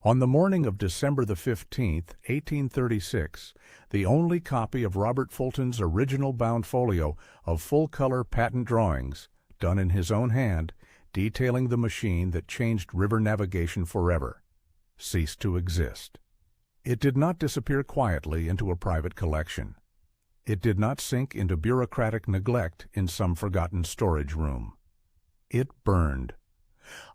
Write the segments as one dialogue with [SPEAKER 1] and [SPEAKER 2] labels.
[SPEAKER 1] On the morning of December the 15th, 1836, the only copy of Robert Fulton's original bound folio of full-color patent drawings, done in his own hand, detailing the machine that changed river navigation forever, ceased to exist. It did not disappear quietly into a private collection. It did not sink into bureaucratic neglect in some forgotten storage room. It burned.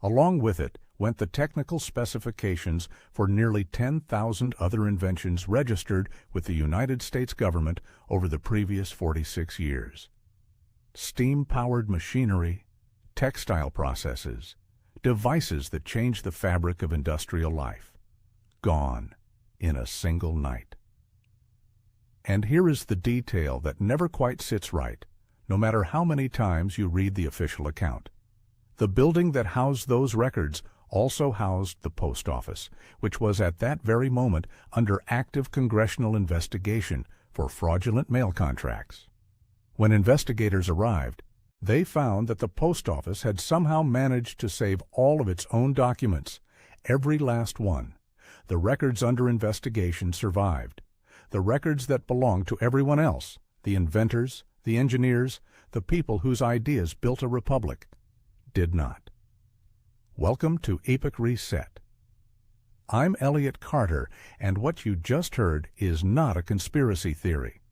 [SPEAKER 1] Along with it went the technical specifications for nearly 10,000 other inventions registered with the United States government over the previous 46 years. Steam-powered machinery, textile processes, devices that changed the fabric of industrial life. Gone in a single night. And here is the detail that never quite sits right, no matter how many times you read the official account. The building that housed those records also housed the post office, which was at that very moment under active congressional investigation for fraudulent mail contracts. When investigators arrived, they found that the post office had somehow managed to save all of its own documents, every last one. The records under investigation survived. The records that belonged to everyone else, the inventors, the engineers, the people whose ideas built a republic, did not. Welcome to EPOCH RESET. I'm Elliot Carter, and what you just heard is not a conspiracy theory.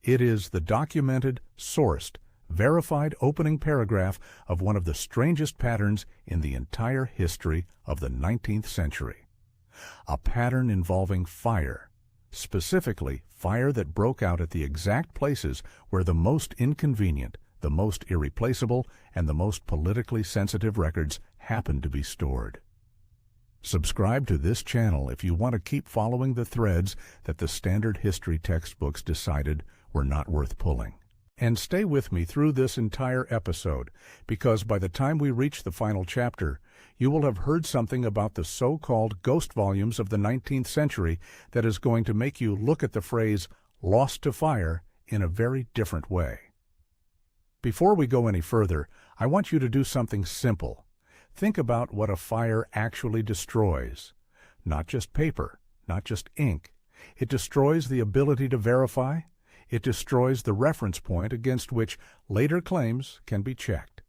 [SPEAKER 1] It is the documented, sourced, verified opening paragraph of one of the strangest patterns in the entire history of the 19th century. A pattern involving fire, specifically fire that broke out at the exact places where the most inconvenient, the most irreplaceable, and the most politically sensitive records happen to be stored. Subscribe to this channel if you want to keep following the threads that the standard history textbooks decided were not worth pulling. And stay with me through this entire episode, because by the time we reach the final chapter, you will have heard something about the so-called ghost volumes of the 19th century that is going to make you look at the phrase "lost to fire" in a very different way. Before we go any further, I want you to do something simple. Think about what a fire actually destroys. Not just paper, not just ink. It destroys the ability to verify. It destroys the reference point against which later claims can be checked.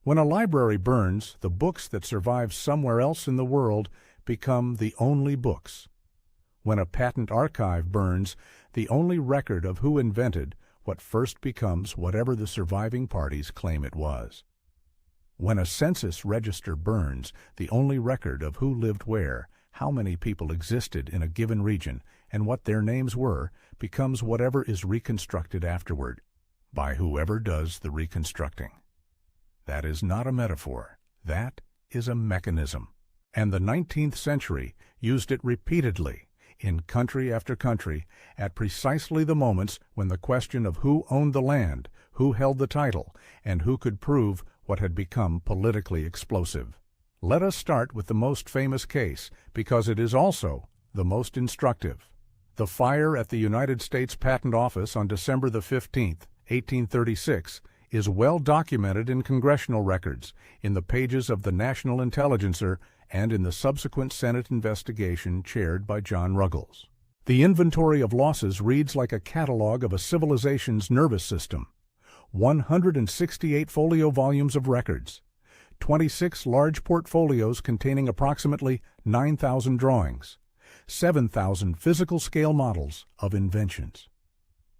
[SPEAKER 1] When a library burns, the books that survive somewhere else in the world become the only books. When a patent archive burns, the only record of who invented what first becomes whatever the surviving parties claim it was. When a census register burns, the only record of who lived where, how many people existed in a given region, and what their names were, becomes whatever is reconstructed afterward, by whoever does the reconstructing. That is not a metaphor. That is a mechanism. And the 19th century used it repeatedly, in country after country, at precisely the moments when the question of who owned the land, who held the title, and who could prove what had become politically explosive. Let us start with the most famous case, because it is also the most instructive. The fire at the United States Patent Office on December the 15th, 1836, is well documented in congressional records, in the pages of the National Intelligencer, and in the subsequent Senate investigation chaired by John Ruggles. The inventory of losses reads like a catalog of a civilization's nervous system. 168 folio volumes of records, 26 large portfolios containing approximately 9,000 drawings, 7,000 physical scale models of inventions.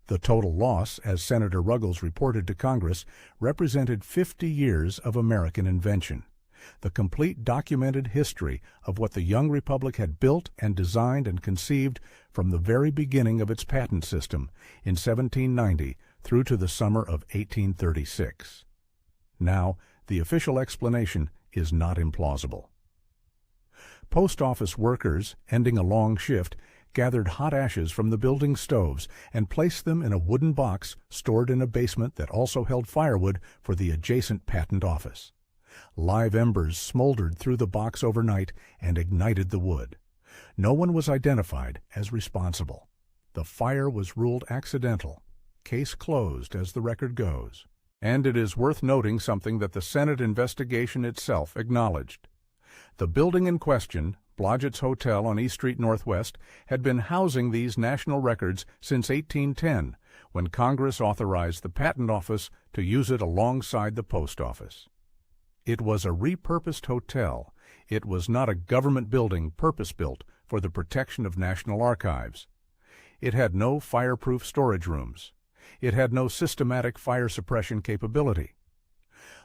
[SPEAKER 1] The total loss, as Senator Ruggles reported to Congress, represented 50 years of American invention, the complete documented history of what the young republic had built and designed and conceived from the very beginning of its patent system in 1790 through to the summer of 1836. Now, the official explanation is not implausible. Post office workers, ending a long shift, gathered hot ashes from the building stoves and placed them in a wooden box stored in a basement that also held firewood for the adjacent patent office. Live embers smoldered through the box overnight and ignited the wood. No one was identified as responsible. The fire was ruled accidental. Case closed, as the record goes. And it is worth noting something that the Senate investigation itself acknowledged. The building in question, Blodgett's Hotel on East Street Northwest, had been housing these national records since 1810, when Congress authorized the Patent Office to use it alongside the Post Office. It was a repurposed hotel. It was not a government building purpose-built for the protection of national archives. It had no fireproof storage rooms. It had no systematic fire suppression capability.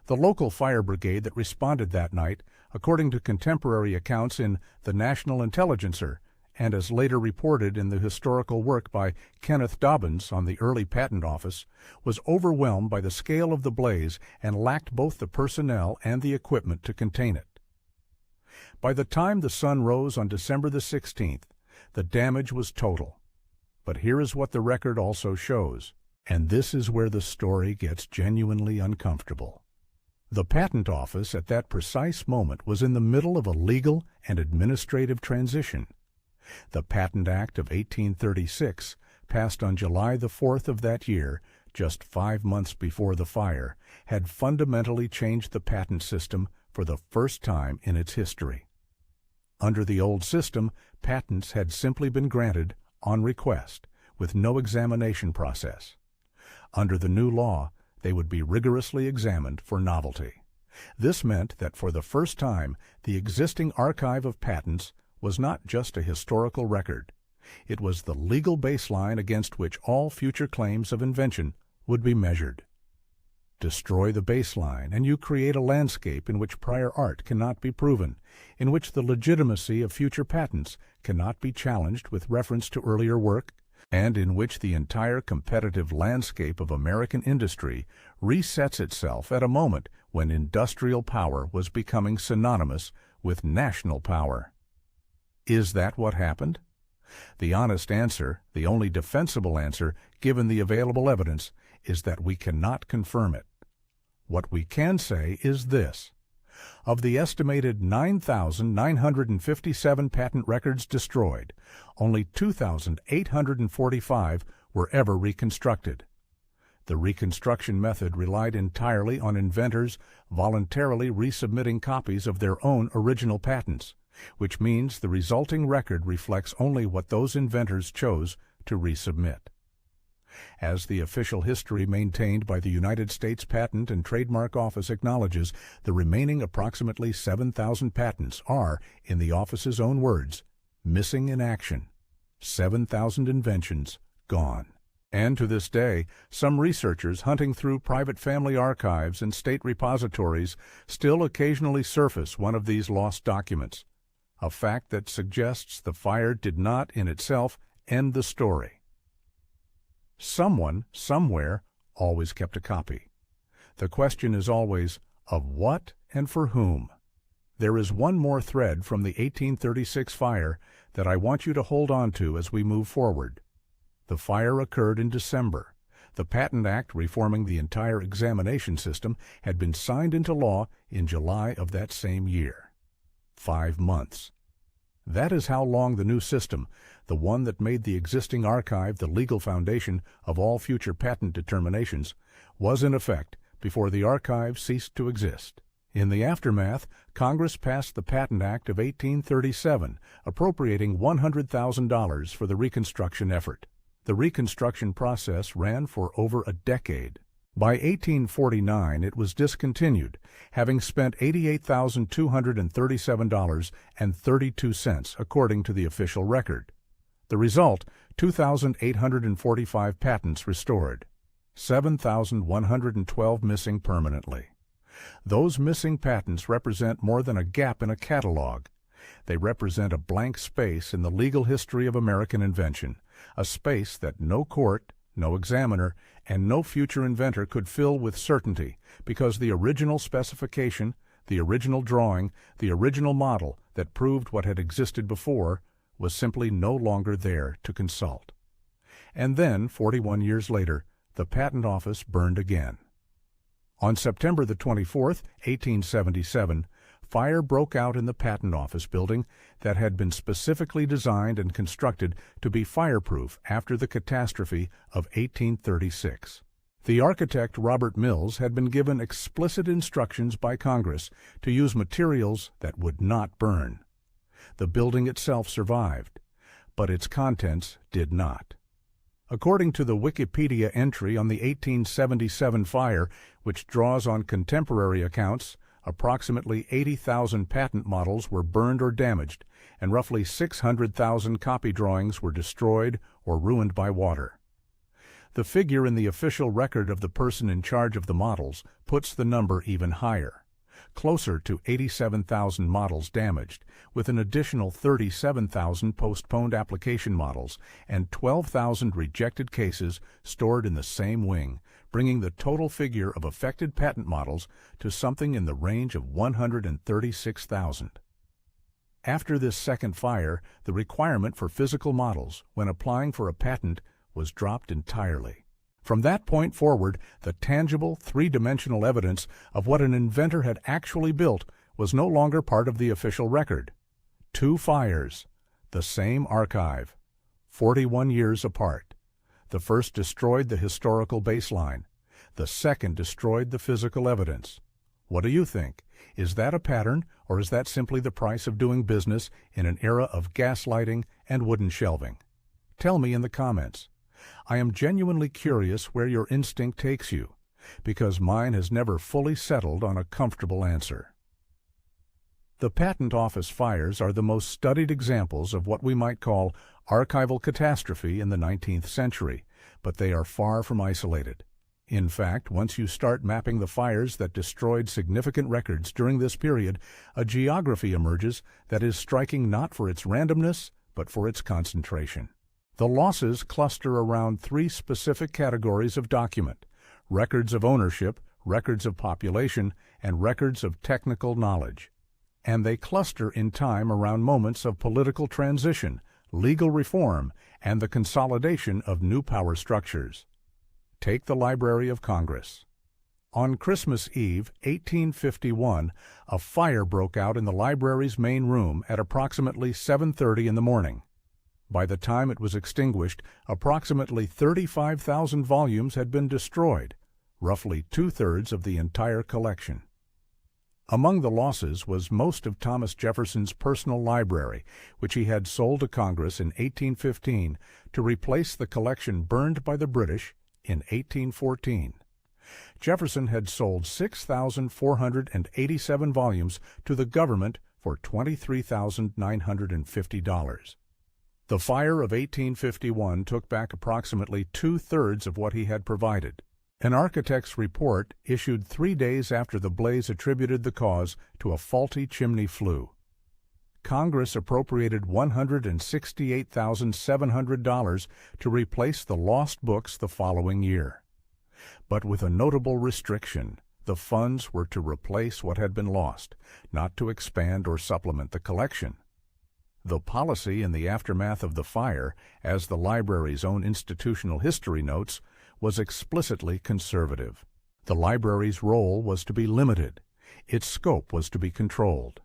[SPEAKER 1] The local fire brigade that responded that night, according to contemporary accounts in the National Intelligencer, and as later reported in the historical work by Kenneth Dobbins on the early Patent Office, was overwhelmed by the scale of the blaze and lacked both the personnel and the equipment to contain it. By the time the sun rose on December the 16th, the damage was total. But here is what the record also shows, and this is where the story gets genuinely uncomfortable. The Patent Office at that precise moment was in the middle of a legal and administrative transition. The Patent Act of 1836, passed on July the 4th of that year, just 5 months before the fire, had fundamentally changed the patent system for the first time in its history. Under the old system, patents had simply been granted on request, with no examination process. Under the new law, they would be rigorously examined for novelty. This meant that for the first time, the existing archive of patents was not just a historical record. It was the legal baseline against which all future claims of invention would be measured. Destroy the baseline, and you create a landscape in which prior art cannot be proven, in which the legitimacy of future patents cannot be challenged with reference to earlier work, and in which the entire competitive landscape of American industry resets itself at a moment when industrial power was becoming synonymous with national power. Is that what happened? The honest answer, the only defensible answer, given the available evidence, is that we cannot confirm it. What we can say is this. Of the estimated 9,957 patent records destroyed, only 2,845 were ever reconstructed. The reconstruction method relied entirely on inventors voluntarily resubmitting copies of their own original patents, which means the resulting record reflects only what those inventors chose to resubmit. As the official history maintained by the United States Patent and Trademark Office acknowledges, the remaining approximately 7,000 patents are, in the office's own words, missing in action. 7,000 inventions gone. And to this day, some researchers hunting through private family archives and state repositories still occasionally surface one of these lost documents, a fact that suggests the fire did not in itself end the story. Someone, somewhere, always kept a copy. The question is always, of what and for whom? There is one more thread from the 1836 fire that I want you to hold on to as we move forward. The fire occurred in December. The Patent Act reforming the entire examination system had been signed into law in July of that same year. 5 months. That is how long the new system, the one that made the existing archive the legal foundation of all future patent determinations, was in effect before the archive ceased to exist. In the aftermath, Congress passed the Patent Act of 1837, appropriating $100,000 for the reconstruction effort. The reconstruction process ran for over a decade. By 1849, it was discontinued, having spent $88,237.32 according to the official record. The result, 2,845 patents restored, 7,112 missing permanently. Those missing patents represent more than a gap in a catalog. They represent a blank space in the legal history of American invention, a space that no court, no examiner, and no future inventor could fill with certainty, because the original specification, the original drawing, the original model that proved what had existed before was simply no longer there to consult. And then, 41 years later, the Patent Office burned again. On September the 24th, 1877, fire broke out in the Patent Office building that had been specifically designed and constructed to be fireproof after the catastrophe of 1836. The architect Robert Mills had been given explicit instructions by Congress to use materials that would not burn. The building itself survived, but its contents did not. According to the Wikipedia entry on the 1877 fire, which draws on contemporary accounts, approximately 80,000 patent models were burned or damaged, and roughly 600,000 copy drawings were destroyed or ruined by water. The figure in the official record of the person in charge of the models puts the number even higher, closer to 87,000 models damaged, with an additional 37,000 postponed application models and 12,000 rejected cases stored in the same wing, bringing the total figure of affected patent models to something in the range of 136,000. After this second fire, the requirement for physical models when applying for a patent was dropped entirely. From that point forward, the tangible, three-dimensional evidence of what an inventor had actually built was no longer part of the official record. 2 fires, the same archive, 41 years apart. The first destroyed the historical baseline. The second destroyed the physical evidence. What do you think? Is that a pattern, or is that simply the price of doing business in an era of gaslighting and wooden shelving? Tell me in the comments. I am genuinely curious where your instinct takes you, because mine has never fully settled on a comfortable answer. The Patent Office fires are the most studied examples of what we might call archival catastrophe in the 19th century, but they are far from isolated. In fact, once you start mapping the fires that destroyed significant records during this period, a geography emerges that is striking not for its randomness, but for its concentration. The losses cluster around 3 specific categories of document: records of ownership, records of population, and records of technical knowledge. And they cluster in time around moments of political transition, legal reform, and the consolidation of new power structures. Take the Library of Congress. On Christmas Eve, 1851, a fire broke out in the library's main room at approximately 7:30 in the morning. By the time it was extinguished, approximately 35,000 volumes had been destroyed, roughly 2/3 of the entire collection. Among the losses was most of Thomas Jefferson's personal library, which he had sold to Congress in 1815 to replace the collection burned by the British in 1814. Jefferson had sold 6,487 volumes to the government for $23,950. The fire of 1851 took back approximately 2/3 of what he had provided. An architect's report issued 3 days after the blaze attributed the cause to a faulty chimney flue. Congress appropriated $168,700 to replace the lost books the following year. But with a notable restriction: the funds were to replace what had been lost, not to expand or supplement the collection. The policy in the aftermath of the fire, as the library's own institutional history notes, was explicitly conservative. The library's role was to be limited. Its scope was to be controlled.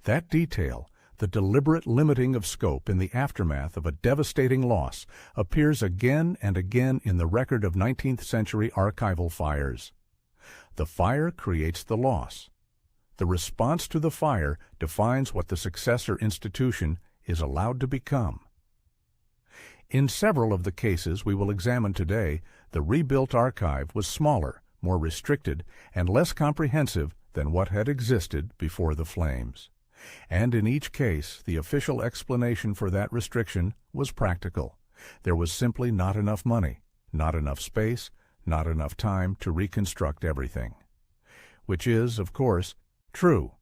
[SPEAKER 1] That detail, the deliberate limiting of scope in the aftermath of a devastating loss, appears again and again in the record of 19th century archival fires. The fire creates the loss. The response to the fire defines what the successor institution is allowed to become. In several of the cases we will examine today, the rebuilt archive was smaller, more restricted, and less comprehensive than what had existed before the flames. And in each case, the official explanation for that restriction was practical. There was simply not enough money, not enough space, not enough time to reconstruct everything. Which is, of course, true.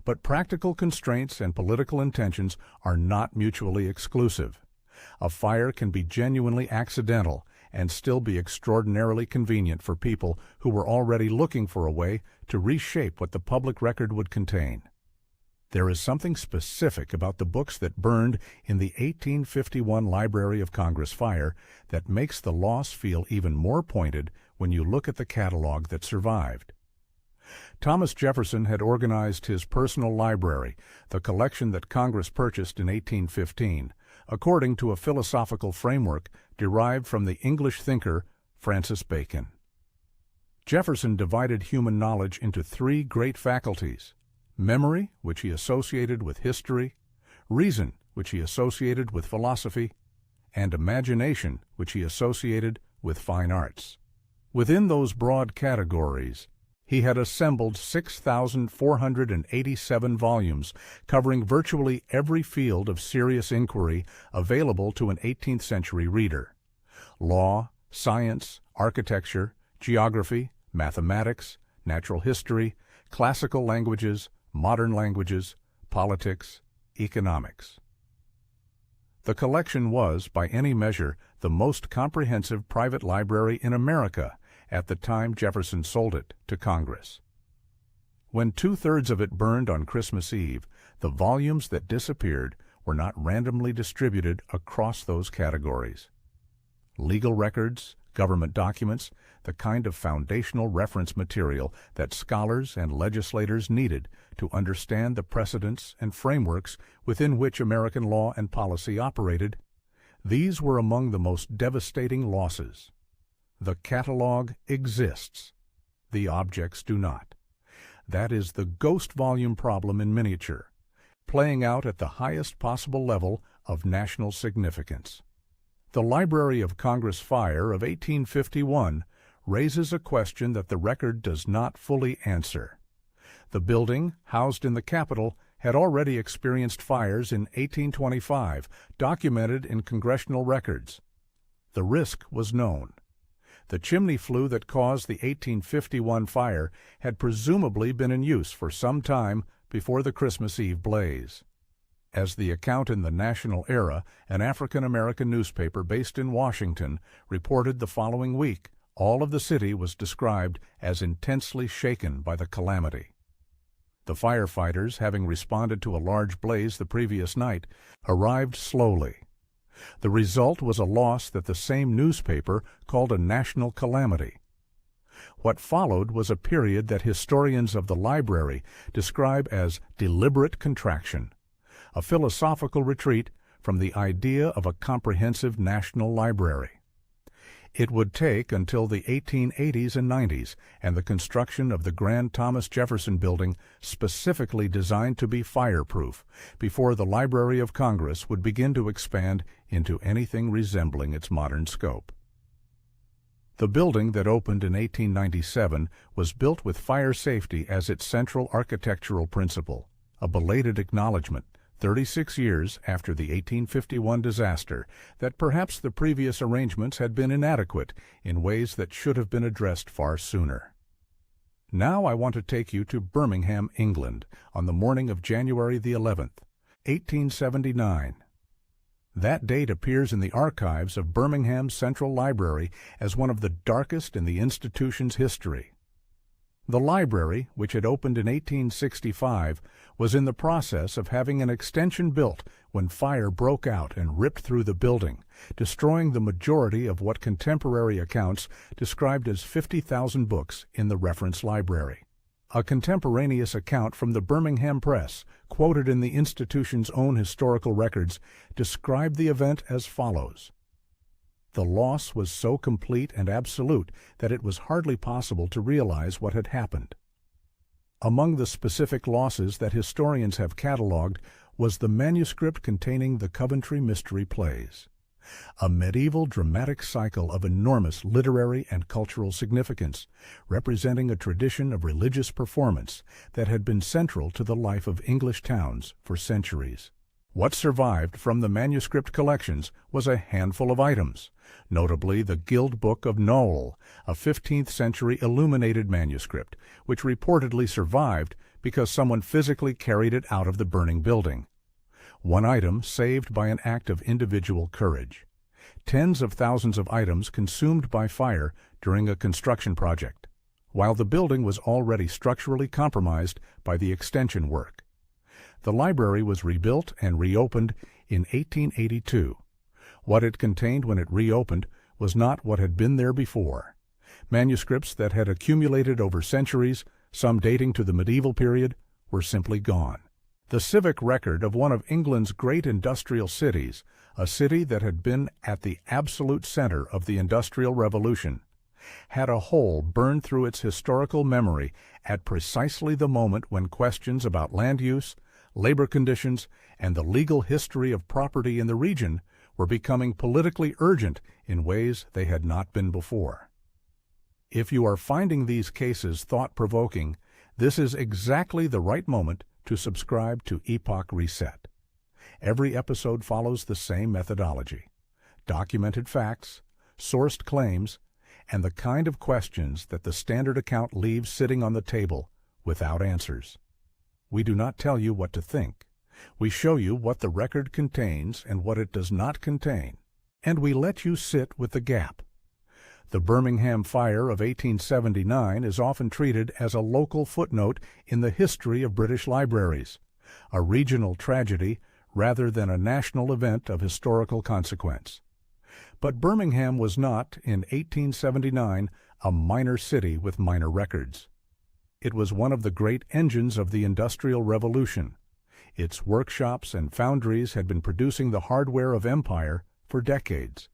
[SPEAKER 1] But practical constraints and political intentions are not mutually exclusive. A fire can be genuinely accidental and still be extraordinarily convenient for people who were already looking for a way to reshape what the public record would contain. There is something specific about the books that burned in the 1851 Library of Congress fire that makes the loss feel even more pointed when you look at the catalog that survived. Thomas Jefferson had organized his personal library, the collection that Congress purchased in 1815, according to a philosophical framework derived from the English thinker Francis Bacon. Jefferson divided human knowledge into 3 great faculties: memory, which he associated with history, reason, which he associated with philosophy, and imagination, which he associated with fine arts. Within those broad categories, he had assembled 6,487 volumes covering virtually every field of serious inquiry available to an 18th century reader: law, science, architecture, geography, mathematics, natural history, classical languages, modern languages, politics, economics. The collection was, by any measure, the most comprehensive private library in America at the time Jefferson sold it to Congress. When 2/3 of it burned on Christmas Eve, the volumes that disappeared were not randomly distributed across those categories. Legal records, government documents, the kind of foundational reference material that scholars and legislators needed to understand the precedents and frameworks within which American law and policy operated, these were among the most devastating losses. The catalog exists. The objects do not. That is the ghost volume problem in miniature, playing out at the highest possible level of national significance. The Library of Congress fire of 1851 raises a question that the record does not fully answer. The building, housed in the Capitol, had already experienced fires in 1825, documented in congressional records. The risk was known. The chimney flue that caused the 1851 fire had presumably been in use for some time before the Christmas Eve blaze. As the account in the National Era, an African-American newspaper based in Washington, reported the following week, all of the city was described as intensely shaken by the calamity. The firefighters, having responded to a large blaze the previous night, arrived slowly. The result was a loss that the same newspaper called a national calamity. What followed was a period that historians of the library describe as deliberate contraction, a philosophical retreat from the idea of a comprehensive national library. It would take until the 1880s and 90s and the construction of the grand Thomas Jefferson building specifically designed to be fireproof before the Library of Congress would begin to expand into anything resembling its modern scope. The building that opened in 1897 was built with fire safety as its central architectural principle, a belated acknowledgment 36 years after the 1851 disaster, that perhaps the previous arrangements had been inadequate in ways that should have been addressed far sooner. Now I want to take you to Birmingham, England, on the morning of January the 11th, 1879. That date appears in the archives of Birmingham's Central Library as one of the darkest in the institution's history. The library, which had opened in 1865, was in the process of having an extension built when fire broke out and ripped through the building, destroying the majority of what contemporary accounts described as 50,000 books in the reference library. A contemporaneous account from the Birmingham Press, quoted in the institution's own historical records, described the event as follows. The loss was so complete and absolute that it was hardly possible to realize what had happened. Among the specific losses that historians have catalogued was the manuscript containing the Coventry Mystery Plays, a medieval dramatic cycle of enormous literary and cultural significance, representing a tradition of religious performance that had been central to the life of English towns for centuries. What survived from the manuscript collections was a handful of items, notably the Guild Book of Knowle, a 15th-century illuminated manuscript, which reportedly survived because someone physically carried it out of the burning building. One item saved by an act of individual courage. Tens of thousands of items consumed by fire during a construction project, while the building was already structurally compromised by the extension work. The library was rebuilt and reopened in 1882. What it contained when it reopened was not what had been there before. Manuscripts that had accumulated over centuries, some dating to the medieval period, were simply gone. The civic record of one of England's great industrial cities, a city that had been at the absolute center of the Industrial Revolution, had a hole burned through its historical memory at precisely the moment when questions about land use, labor conditions, and the legal history of property in the region were becoming politically urgent in ways they had not been before. If you are finding these cases thought-provoking, this is exactly the right moment to subscribe to EPOCH RESET. Every episode follows the same methodology: documented facts, sourced claims, and the kind of questions that the standard account leaves sitting on the table without answers. We do not tell you what to think. We show you what the record contains and what it does not contain, and we let you sit with the gap. The Birmingham fire of 1879 is often treated as a local footnote in the history of British libraries, a regional tragedy rather than a national event of historical consequence. But Birmingham was not, in 1879, a minor city with minor records. It was one of the great engines of the Industrial Revolution. Its workshops and foundries had been producing the hardware of empire for decades.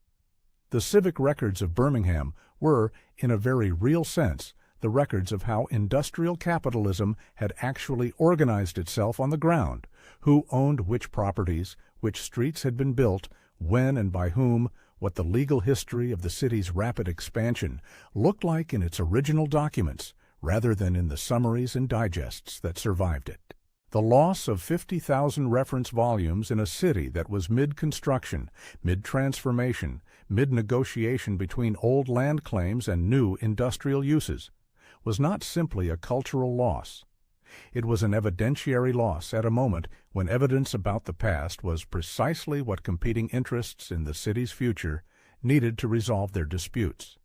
[SPEAKER 1] The civic records of Birmingham were, in a very real sense, the records of how industrial capitalism had actually organized itself on the ground, who owned which properties, which streets had been built, when and by whom, what the legal history of the city's rapid expansion looked like in its original documents, rather than in the summaries and digests that survived it. The loss of 50,000 reference volumes in a city that was mid-construction, mid-transformation, mid-negotiation between old land claims and new industrial uses was not simply a cultural loss. It was an evidentiary loss at a moment when evidence about the past was precisely what competing interests in the city's future needed to resolve their disputes.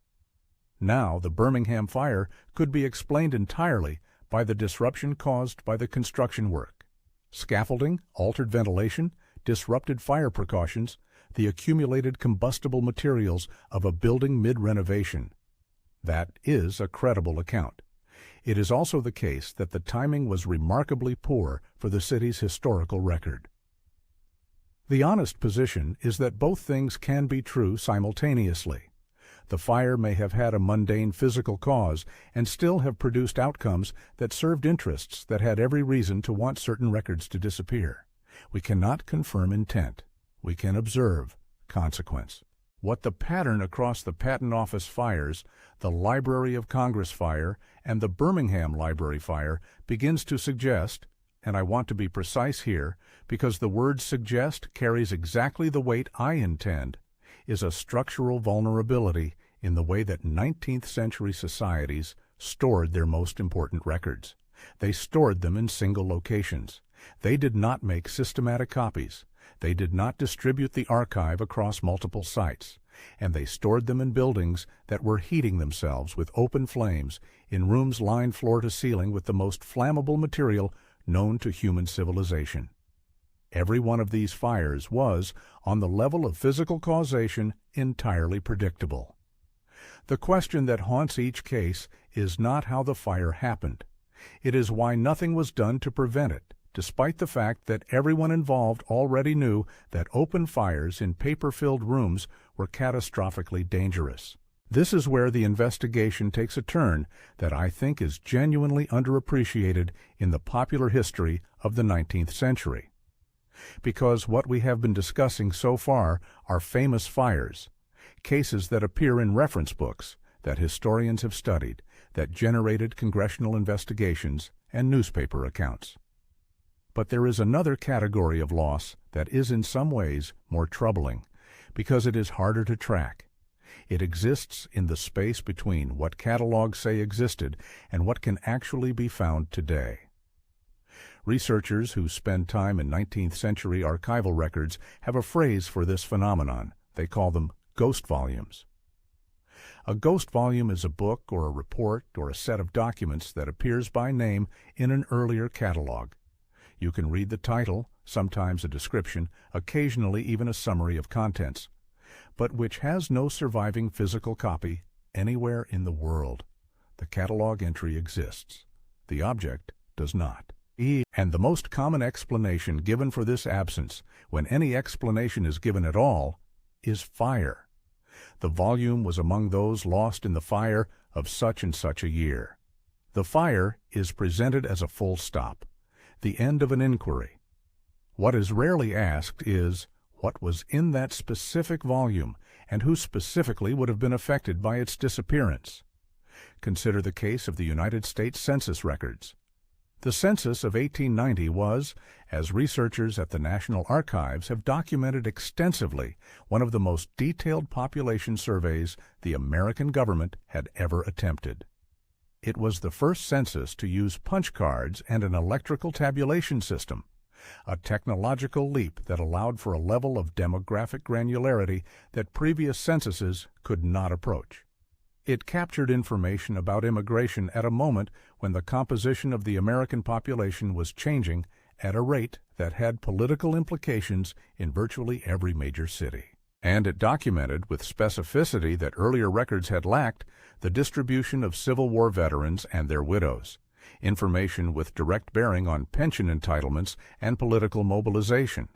[SPEAKER 1] Now the Birmingham fire could be explained entirely by the disruption caused by the construction work. Scaffolding, altered ventilation, disrupted fire precautions, the accumulated combustible materials of a building mid-renovation. That is a credible account. It is also the case that the timing was remarkably poor for the city's historical record. The honest position is that both things can be true simultaneously. The fire may have had a mundane physical cause and still have produced outcomes that served interests that had every reason to want certain records to disappear. We cannot confirm intent. We can observe consequence. What the pattern across the Patent Office fires, the Library of Congress fire, and the Birmingham Library fire begins to suggest, and I want to be precise here because the word suggest carries exactly the weight I intend, is a structural vulnerability in the way that 19th century societies stored their most important records. They stored them in single locations. They did not make systematic copies. They did not distribute the archive across multiple sites, and they stored them in buildings that were heating themselves with open flames in rooms lined floor to ceiling with the most flammable material known to human civilization. Every one of these fires was, on the level of physical causation, entirely predictable. The question that haunts each case is not how the fire happened. It is why nothing was done to prevent it, despite the fact that everyone involved already knew that open fires in paper-filled rooms were catastrophically dangerous. This is where the investigation takes a turn that I think is genuinely underappreciated in the popular history of the 19th century. Because what we have been discussing so far are famous fires, cases that appear in reference books, that historians have studied, that generated congressional investigations and newspaper accounts. But there is another category of loss that is in some ways more troubling, because it is harder to track. It exists in the space between what catalogs say existed and what can actually be found today. Researchers who spend time in 19th century archival records have a phrase for this phenomenon. They call them ghost volumes. A ghost volume is a book or a report or a set of documents that appears by name in an earlier catalog. You can read the title, sometimes a description, occasionally even a summary of contents, but which has no surviving physical copy anywhere in the world. The catalog entry exists. The object does not. And the most common explanation given for this absence, when any explanation is given at all, is fire. The volume was among those lost in the fire of such and such a year. The fire is presented as a full stop, the end of an inquiry. What is rarely asked is, what was in that specific volume, and who specifically would have been affected by its disappearance? Consider the case of the United States Census records. The census of 1890 was, as researchers at the National Archives have documented extensively, one of the most detailed population surveys the American government had ever attempted. It was the first census to use punch cards and an electrical tabulation system, a technological leap that allowed for a level of demographic granularity that previous censuses could not approach. It captured information about immigration at a moment when the composition of the American population was changing at a rate that had political implications in virtually every major city. And it documented with specificity that earlier records had lacked the distribution of Civil War veterans and their widows, information with direct bearing on pension entitlements and political mobilization.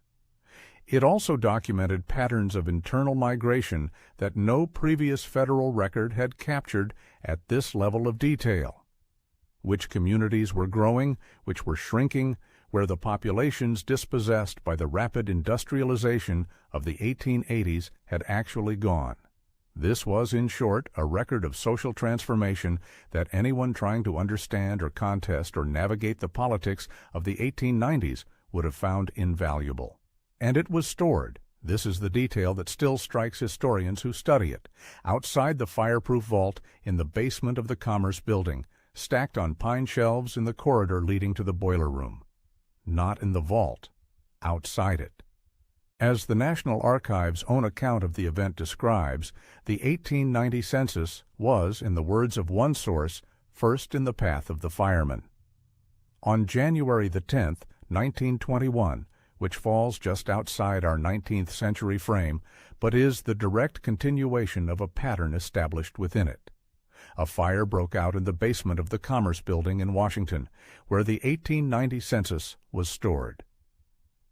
[SPEAKER 1] It also documented patterns of internal migration that no previous federal record had captured at this level of detail. Which communities were growing, which were shrinking, where the populations dispossessed by the rapid industrialization of the 1880s had actually gone. This was, in short, a record of social transformation that anyone trying to understand or contest or navigate the politics of the 1890s would have found invaluable. And it was stored, this is the detail that still strikes historians who study it, outside the fireproof vault in the basement of the Commerce Building, stacked on pine shelves in the corridor leading to the boiler room. Not in the vault, outside it. As the National Archives' own account of the event describes, the 1890 census was, in the words of one source, first in the path of the fireman. On January the 10th, 1921, which falls just outside our 19th century frame, but is the direct continuation of a pattern established within it. A fire broke out in the basement of the Commerce Building in Washington, where the 1890 census was stored.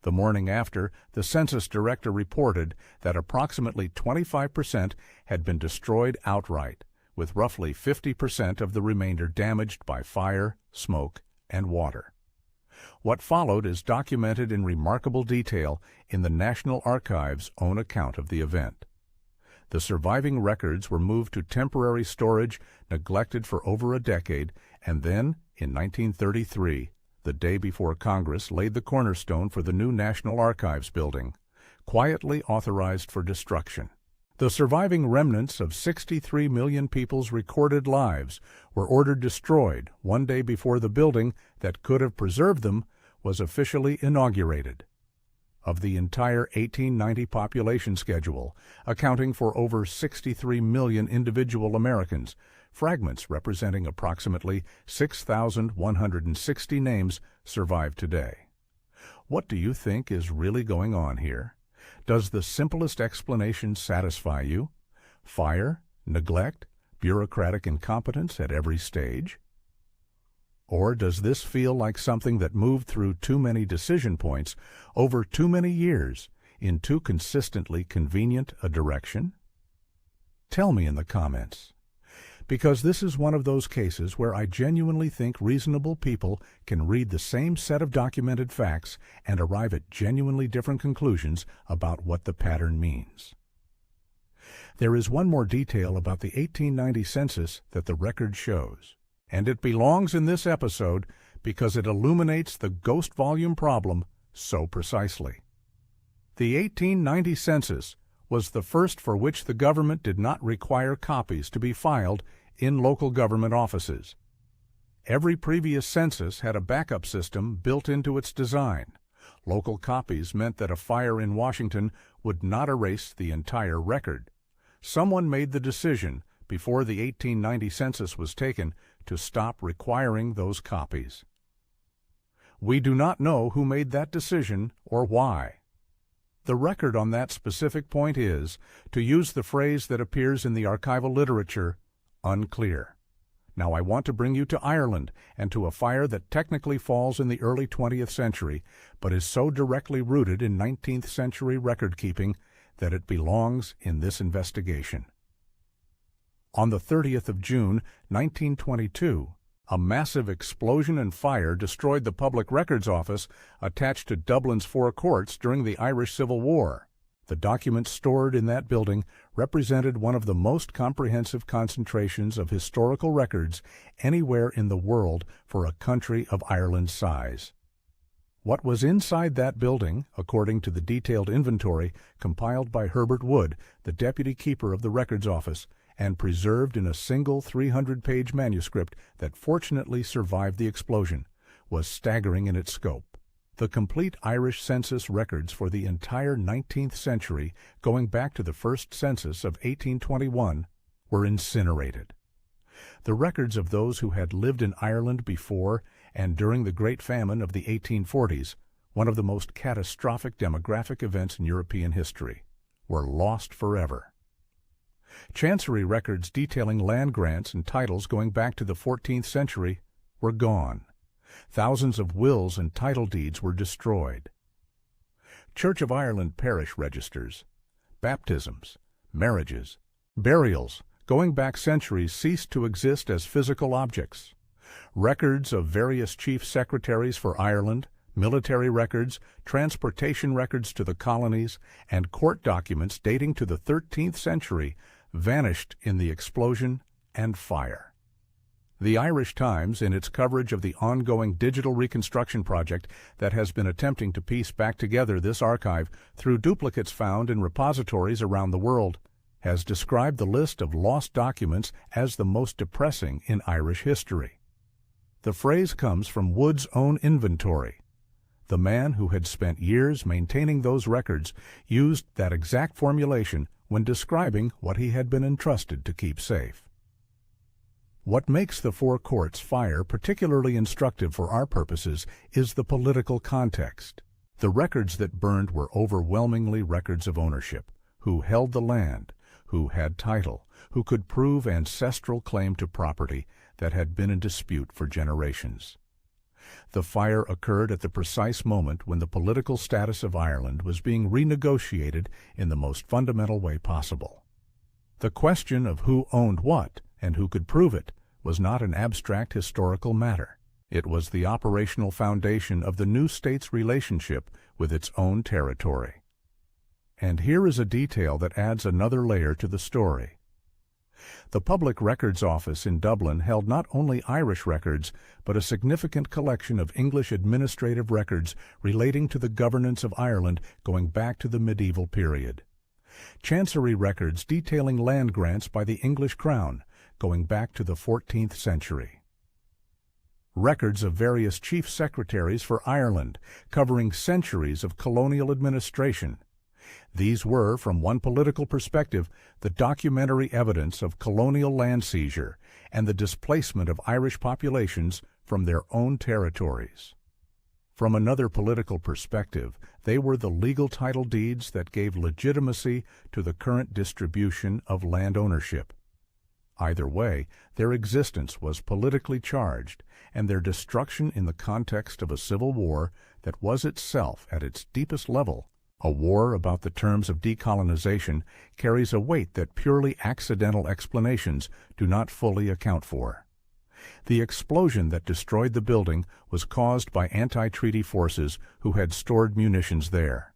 [SPEAKER 1] The morning after, the census director reported that approximately 25% had been destroyed outright, with roughly 50% of the remainder damaged by fire, smoke, and water. What followed is documented in remarkable detail in the National Archives' own account of the event. The surviving records were moved to temporary storage, neglected for over a decade, and then, in 1933, the day before Congress laid the cornerstone for the new National Archives building, quietly authorized for destruction. The surviving remnants of 63 million people's recorded lives were ordered destroyed one day before the building that could have preserved them was officially inaugurated. Of the entire 1890 population schedule, accounting for over 63 million individual Americans, fragments representing approximately 6,160 names survive today. What do you think is really going on here? Does the simplest explanation satisfy you? Fire, neglect, bureaucratic incompetence at every stage? Or does this feel like something that moved through too many decision points over too many years in too consistently convenient a direction? Tell me in the comments, because this is one of those cases where I genuinely think reasonable people can read the same set of documented facts and arrive at genuinely different conclusions about what the pattern means. There is one more detail about the 1890 census that the record shows, and it belongs in this episode because it illuminates the ghost volume problem so precisely. The 1890 census was the first for which the government did not require copies to be filed in local government offices. Every previous census had a backup system built into its design. Local copies meant that a fire in Washington would not erase the entire record. Someone made the decision, before the 1890 census was taken, to stop requiring those copies. We do not know who made that decision or why. The record on that specific point is, to use the phrase that appears in the archival literature, unclear. Now I want to bring you to Ireland and to a fire that technically falls in the early 20th century, but is so directly rooted in 19th century record-keeping that it belongs in this investigation. On the 30th of June, 1922, a massive explosion and fire destroyed the Public Records Office attached to Dublin's Four Courts during the Irish Civil War. The documents stored in that building represented one of the most comprehensive concentrations of historical records anywhere in the world for a country of Ireland's size. What was inside that building, according to the detailed inventory compiled by Herbert Wood, the deputy keeper of the Records Office, and preserved in a single 300-page manuscript that fortunately survived the explosion, was staggering in its scope. The complete Irish census records for the entire 19th century, going back to the first census of 1821, were incinerated. The records of those who had lived in Ireland before and during the Great Famine of the 1840s, one of the most catastrophic demographic events in European history, were lost forever. Chancery records detailing land grants and titles going back to the 14th century were gone. Thousands of wills and title deeds were destroyed. Church of Ireland parish registers, baptisms, marriages, burials going back centuries ceased to exist as physical objects. Records of various chief secretaries for Ireland, military records, transportation records to the colonies, and court documents dating to the 13th century vanished in the explosion and fire. The Irish Times, in its coverage of the ongoing digital reconstruction project that has been attempting to piece back together this archive through duplicates found in repositories around the world, has described the list of lost documents as the most depressing in Irish history. The phrase comes from Wood's own inventory. The man who had spent years maintaining those records used that exact formulation when describing what he had been entrusted to keep safe. What makes the Four Courts fire particularly instructive for our purposes is the political context. The records that burned were overwhelmingly records of ownership, who held the land, who had title, who could prove ancestral claim to property that had been in dispute for generations. The fire occurred at the precise moment when the political status of Ireland was being renegotiated in the most fundamental way possible. The question of who owned what and who could prove it was not an abstract historical matter. It was the operational foundation of the new state's relationship with its own territory. And here is a detail that adds another layer to the story. The Public Records Office in Dublin held not only Irish records, but a significant collection of English administrative records relating to the governance of Ireland going back to the medieval period. Chancery records detailing land grants by the English Crown, going back to the 14th century. Records of various chief secretaries for Ireland, covering centuries of colonial administration. These were, from one political perspective, the documentary evidence of colonial land seizure and the displacement of Irish populations from their own territories. From another political perspective, they were the legal title deeds that gave legitimacy to the current distribution of land ownership. Either way, their existence was politically charged, and their destruction in the context of a civil war that was itself, at its deepest level, a war about the terms of decolonization, carries a weight that purely accidental explanations do not fully account for. The explosion that destroyed the building was caused by anti-treaty forces who had stored munitions there.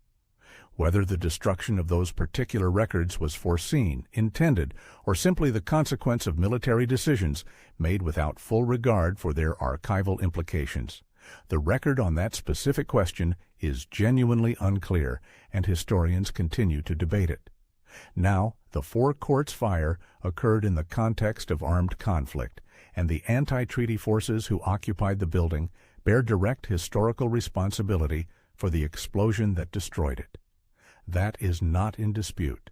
[SPEAKER 1] Whether the destruction of those particular records was foreseen, intended, or simply the consequence of military decisions made without full regard for their archival implications, the record on that specific question is genuinely unclear, and historians continue to debate it. Now, the Four Courts fire occurred in the context of armed conflict, and the anti-treaty forces who occupied the building bear direct historical responsibility for the explosion that destroyed it. That is not in dispute.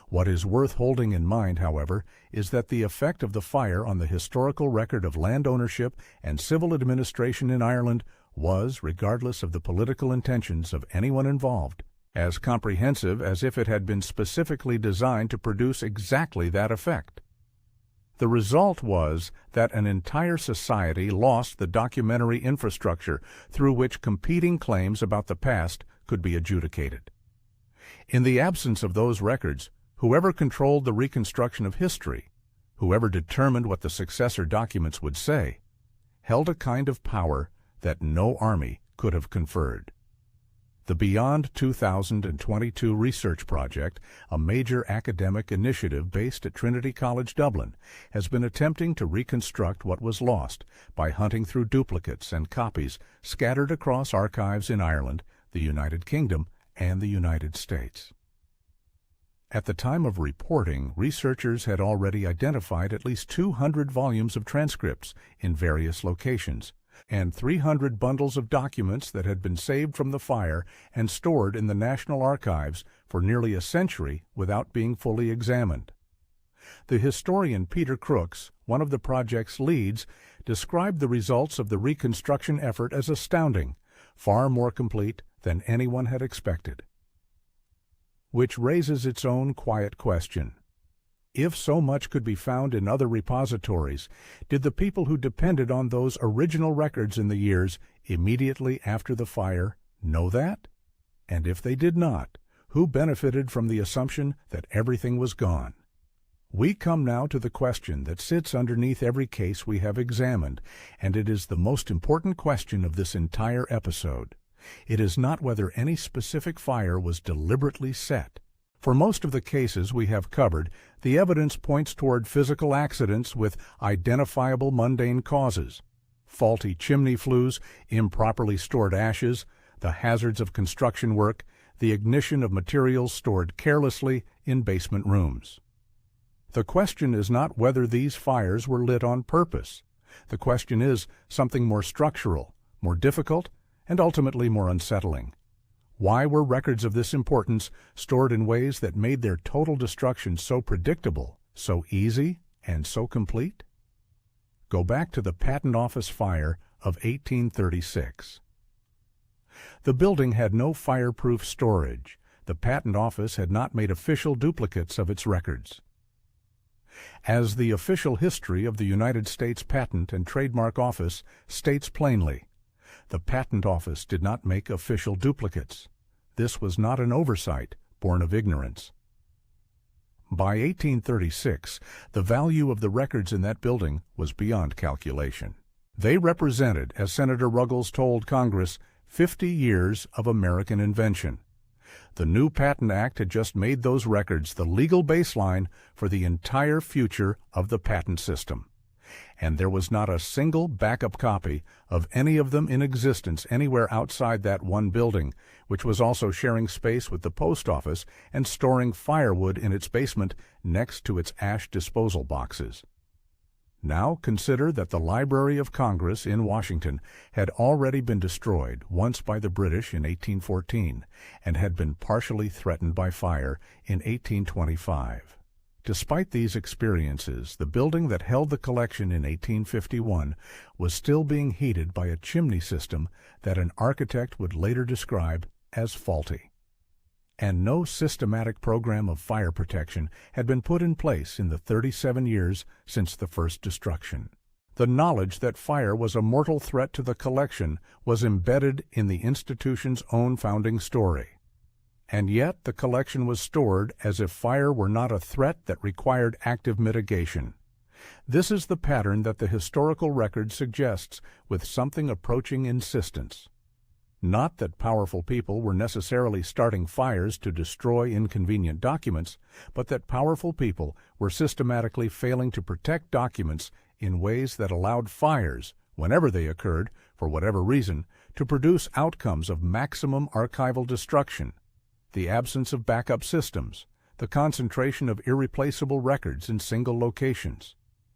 [SPEAKER 1] What is worth holding in mind, however, is that the effect of the fire on the historical record of land ownership and civil administration in Ireland was, regardless of the political intentions of anyone involved, as comprehensive as if it had been specifically designed to produce exactly that effect. The result was that an entire society lost the documentary infrastructure through which competing claims about the past could be adjudicated. In the absence of those records, whoever controlled the reconstruction of history, whoever determined what the successor documents would say, held a kind of power that no army could have conferred. The Beyond 2022 research project, a major academic initiative based at Trinity College Dublin, has been attempting to reconstruct what was lost by hunting through duplicates and copies scattered across archives in Ireland, the United Kingdom, and the United States. At the time of reporting, researchers had already identified at least 200 volumes of transcripts in various locations, and 300 bundles of documents that had been saved from the fire and stored in the National Archives for nearly a century without being fully examined. The historian Peter Crooks, one of the project's leads, described the results of the reconstruction effort as astounding, far more complete than anyone had expected. Which raises its own quiet question. If so much could be found in other repositories, did the people who depended on those original records in the years immediately after the fire know that? And if they did not, who benefited from the assumption that everything was gone? We come now to the question that sits underneath every case we have examined, and it is the most important question of this entire episode. It is not whether any specific fire was deliberately set. For most of the cases we have covered, the evidence points toward physical accidents with identifiable mundane causes: faulty chimney flues, improperly stored ashes, the hazards of construction work, the ignition of materials stored carelessly in basement rooms. The question is not whether these fires were lit on purpose. The question is something more structural, more difficult, and ultimately more unsettling. Why were records of this importance stored in ways that made their total destruction so predictable, so easy, and so complete? Go back to the Patent Office fire of 1836. The building had no fireproof storage. The Patent Office had not made official duplicates of its records. As the official history of the United States Patent and Trademark Office states plainly, the Patent Office did not make official duplicates. This was not an oversight born of ignorance. By 1836, the value of the records in that building was beyond calculation. They represented, as Senator Ruggles told Congress, 50 years of American invention. The new Patent Act had just made those records the legal baseline for the entire future of the patent system. And there was not a single backup copy of any of them in existence anywhere outside that one building, which was also sharing space with the post office and storing firewood in its basement next to its ash disposal boxes. Now consider that the Library of Congress in Washington had already been destroyed once by the British in 1814 and had been partially threatened by fire in 1825. Despite these experiences, the building that held the collection in 1851 was still being heated by a chimney system that an architect would later describe as faulty. And no systematic program of fire protection had been put in place in the 37 years since the first destruction. The knowledge that fire was a mortal threat to the collection was embedded in the institution's own founding story. And yet the collection was stored as if fire were not a threat that required active mitigation. This is the pattern that the historical record suggests with something approaching insistence. Not that powerful people were necessarily starting fires to destroy inconvenient documents, but that powerful people were systematically failing to protect documents in ways that allowed fires, whenever they occurred, for whatever reason, to produce outcomes of maximum archival destruction. The absence of backup systems, the concentration of irreplaceable records in single locations,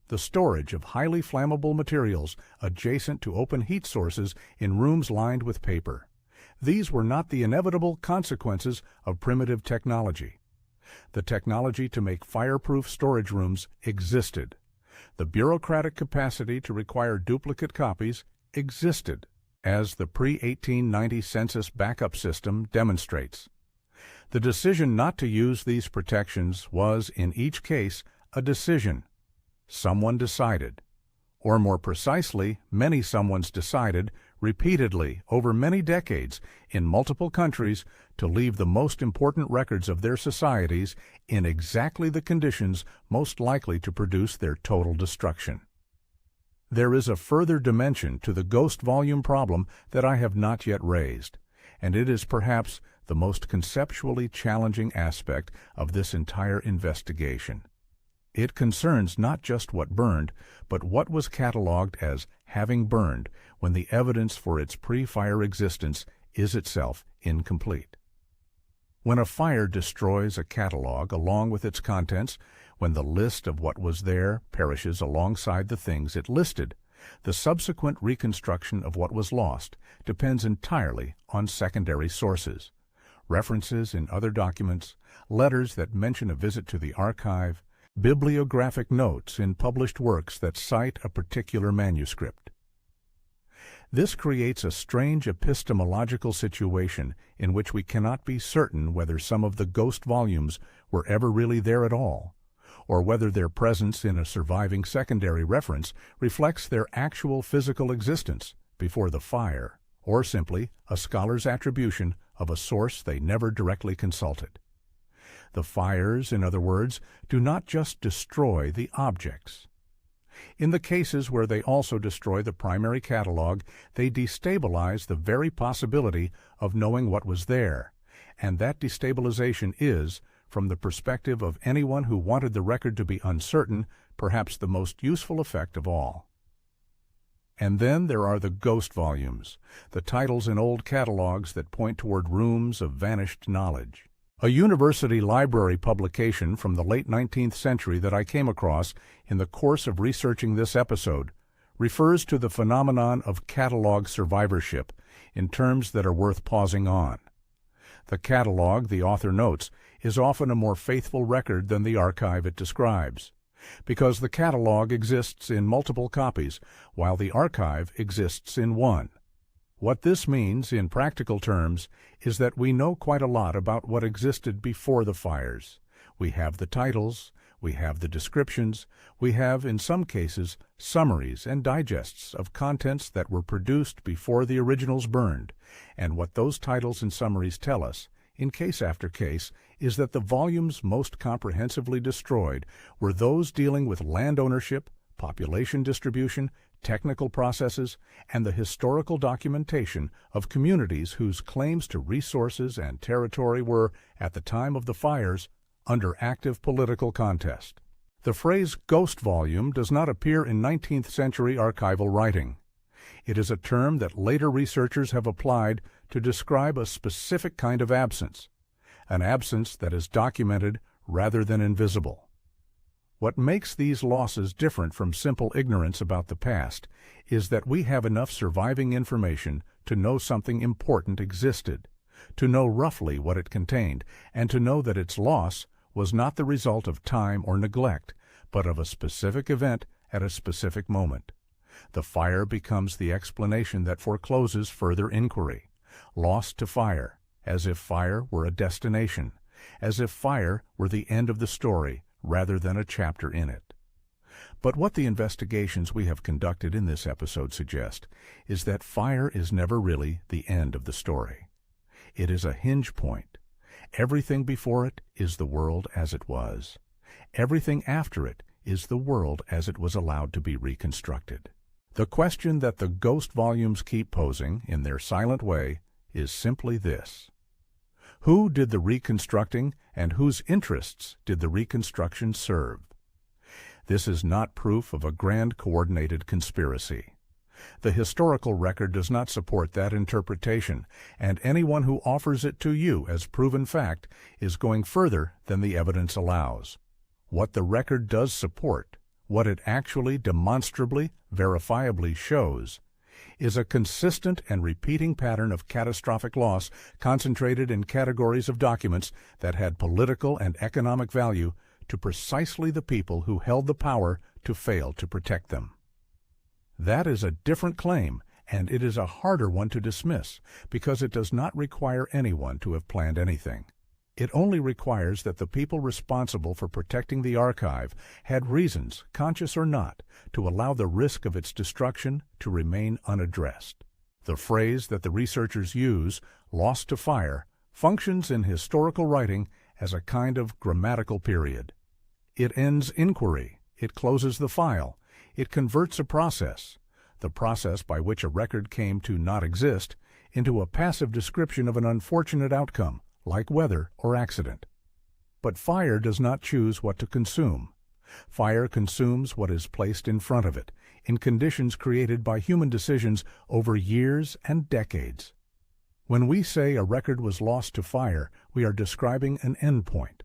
[SPEAKER 1] the storage of highly flammable materials adjacent to open heat sources in rooms lined with paper. These were not the inevitable consequences of primitive technology. The technology to make fireproof storage rooms existed. The bureaucratic capacity to require duplicate copies existed, as the pre-1890 Census backup system demonstrates. The decision not to use these protections was, in each case, a decision. Someone decided, or more precisely, many someones decided, repeatedly over many decades in multiple countries to leave the most important records of their societies in exactly the conditions most likely to produce their total destruction. There is a further dimension to the ghost volume problem that I have not yet raised, and it is perhaps the most conceptually challenging aspect of this entire investigation. It concerns not just what burned, but what was cataloged as having burned when the evidence for its pre-fire existence is itself incomplete. When a fire destroys a catalog along with its contents, when the list of what was there perishes alongside the things it listed, the subsequent reconstruction of what was lost depends entirely on secondary sources, references in other documents, letters that mention a visit to the archive, bibliographic notes in published works that cite a particular manuscript. This creates a strange epistemological situation in which we cannot be certain whether some of the ghost volumes were ever really there at all, or whether their presence in a surviving secondary reference reflects their actual physical existence before the fire, or simply a scholar's attribution of a source they never directly consulted. The fires, in other words, do not just destroy the objects. In the cases where they also destroy the primary catalog, they destabilize the very possibility of knowing what was there, and that destabilization is, from the perspective of anyone who wanted the record to be uncertain, perhaps the most useful effect of all. And then there are the ghost volumes, the titles in old catalogs that point toward rooms of vanished knowledge. A university library publication from the late 19th century that I came across in the course of researching this episode refers to the phenomenon of catalog survivorship in terms that are worth pausing on. The catalog, the author notes, is often a more faithful record than the archive it describes, because the catalog exists in multiple copies, while the archive exists in one. What this means, in practical terms, is that we know quite a lot about what existed before the fires. We have the titles, we have the descriptions, we have, in some cases, summaries and digests of contents that were produced before the originals burned, and what those titles and summaries tell us, in case after case, is that the volumes most comprehensively destroyed were those dealing with land ownership, population distribution, technical processes, and the historical documentation of communities whose claims to resources and territory were, at the time of the fires, under active political contest. The phrase ghost volume does not appear in 19th century archival writing. It is a term that later researchers have applied to describe a specific kind of absence, an absence that is documented rather than invisible. What makes these losses different from simple ignorance about the past is that we have enough surviving information to know something important existed, to know roughly what it contained, and to know that its loss was not the result of time or neglect, but of a specific event at a specific moment. The fire becomes the explanation that forecloses further inquiry, lost to fire, as if fire were a destination, as if fire were the end of the story, rather than a chapter in it. But what the investigations we have conducted in this episode suggest is that fire is never really the end of the story. It is a hinge point. Everything before it is the world as it was. Everything after it is the world as it was allowed to be reconstructed. The question that the ghost volumes keep posing, in their silent way, is simply this: who did the reconstructing and whose interests did the reconstruction serve? This is not proof of a grand coordinated conspiracy. The historical record does not support that interpretation, and anyone who offers it to you as proven fact is going further than the evidence allows. What the record does support, what it actually demonstrably, verifiably shows, is a consistent and repeating pattern of catastrophic loss concentrated in categories of documents that had political and economic value to precisely the people who held the power to fail to protect them. That is a different claim, and it is a harder one to dismiss because it does not require anyone to have planned anything. It only requires that the people responsible for protecting the archive had reasons, conscious or not, to allow the risk of its destruction to remain unaddressed. The phrase that the researchers use, lost to fire, functions in historical writing as a kind of grammatical period. It ends inquiry, it closes the file, it converts a process, the process by which a record came to not exist, into a passive description of an unfortunate outcome, like weather or accident. But fire does not choose what to consume. Fire consumes what is placed in front of it, in conditions created by human decisions over years and decades. When we say a record was lost to fire, we are describing an endpoint.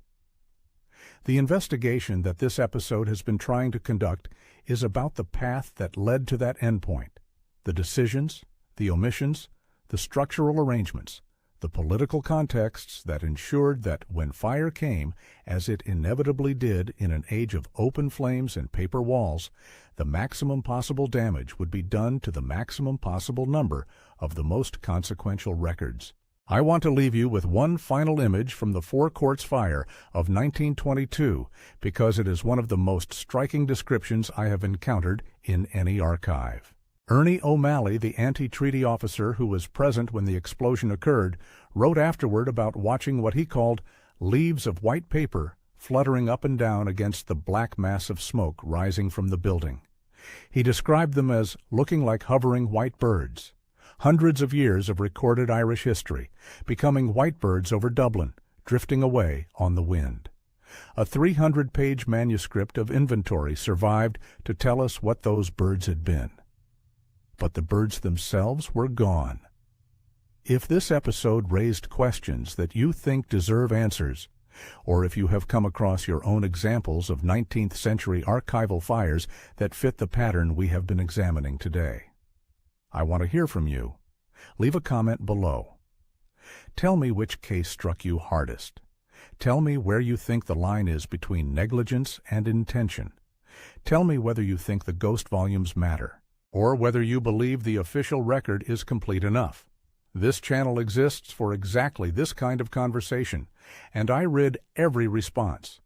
[SPEAKER 1] The investigation that this episode has been trying to conduct is about the path that led to that endpoint, the decisions, the omissions, the structural arrangements, the political contexts that ensured that when fire came, as it inevitably did in an age of open flames and paper walls, the maximum possible damage would be done to the maximum possible number of the most consequential records. I want to leave you with one final image from the Four Courts fire of 1922 because it is one of the most striking descriptions I have encountered in any archive. Ernie O'Malley, the anti-treaty officer who was present when the explosion occurred, wrote afterward about watching what he called leaves of white paper fluttering up and down against the black mass of smoke rising from the building. He described them as looking like hovering white birds. Hundreds of years of recorded Irish history, becoming white birds over Dublin, drifting away on the wind. A 300-page manuscript of inventory survived to tell us what those birds had been. But the birds themselves were gone. If this episode raised questions that you think deserve answers, or if you have come across your own examples of 19th century archival fires that fit the pattern we have been examining today, I want to hear from you. Leave a comment below. Tell me which case struck you hardest. Tell me where you think the line is between negligence and intention. Tell me whether you think the ghost volumes matter, or whether you believe the official record is complete enough. This channel exists for exactly this kind of conversation, and I read every response.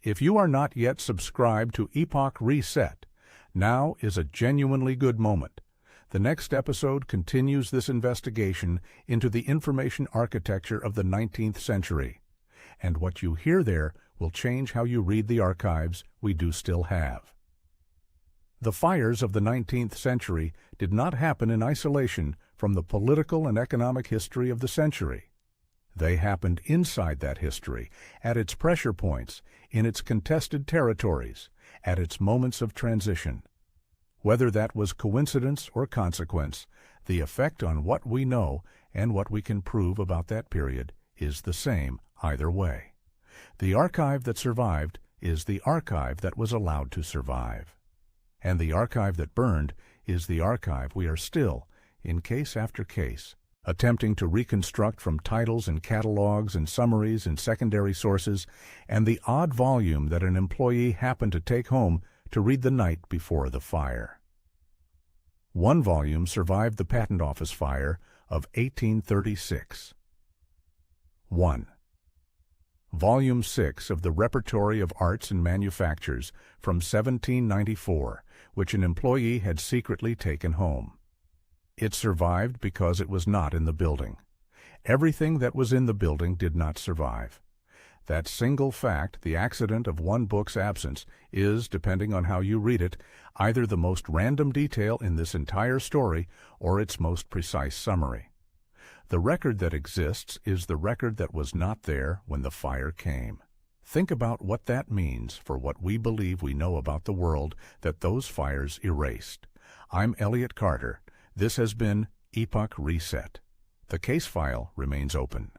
[SPEAKER 1] If you are not yet subscribed to EPOCH RESET, now is a genuinely good moment. The next episode continues this investigation into the information architecture of the 19th century, and what you hear there will change how you read the archives we do still have. The fires of the 19th century did not happen in isolation from the political and economic history of the century. They happened inside that history, at its pressure points, in its contested territories, at its moments of transition. Whether that was coincidence or consequence, the effect on what we know and what we can prove about that period is the same either way. The archive that survived is the archive that was allowed to survive. And the archive that burned is the archive we are still, in case after case, attempting to reconstruct from titles and catalogs and summaries and secondary sources, and the odd volume that an employee happened to take home to read the night before the fire. One volume survived the Patent Office fire of 1836. 1. Volume 6 of the Repertory of Arts and Manufactures from 1794, which an employee had secretly taken home. It survived because it was not in the building. Everything that was in the building did not survive. That single fact, the accident of one book's absence, is, depending on how you read it, either the most random detail in this entire story or its most precise summary. The record that exists is the record that was not there when the fire came. Think about what that means for what we believe we know about the world that those fires erased. I'm Elliot Carter. This has been EPOCH Reset. The case file remains open.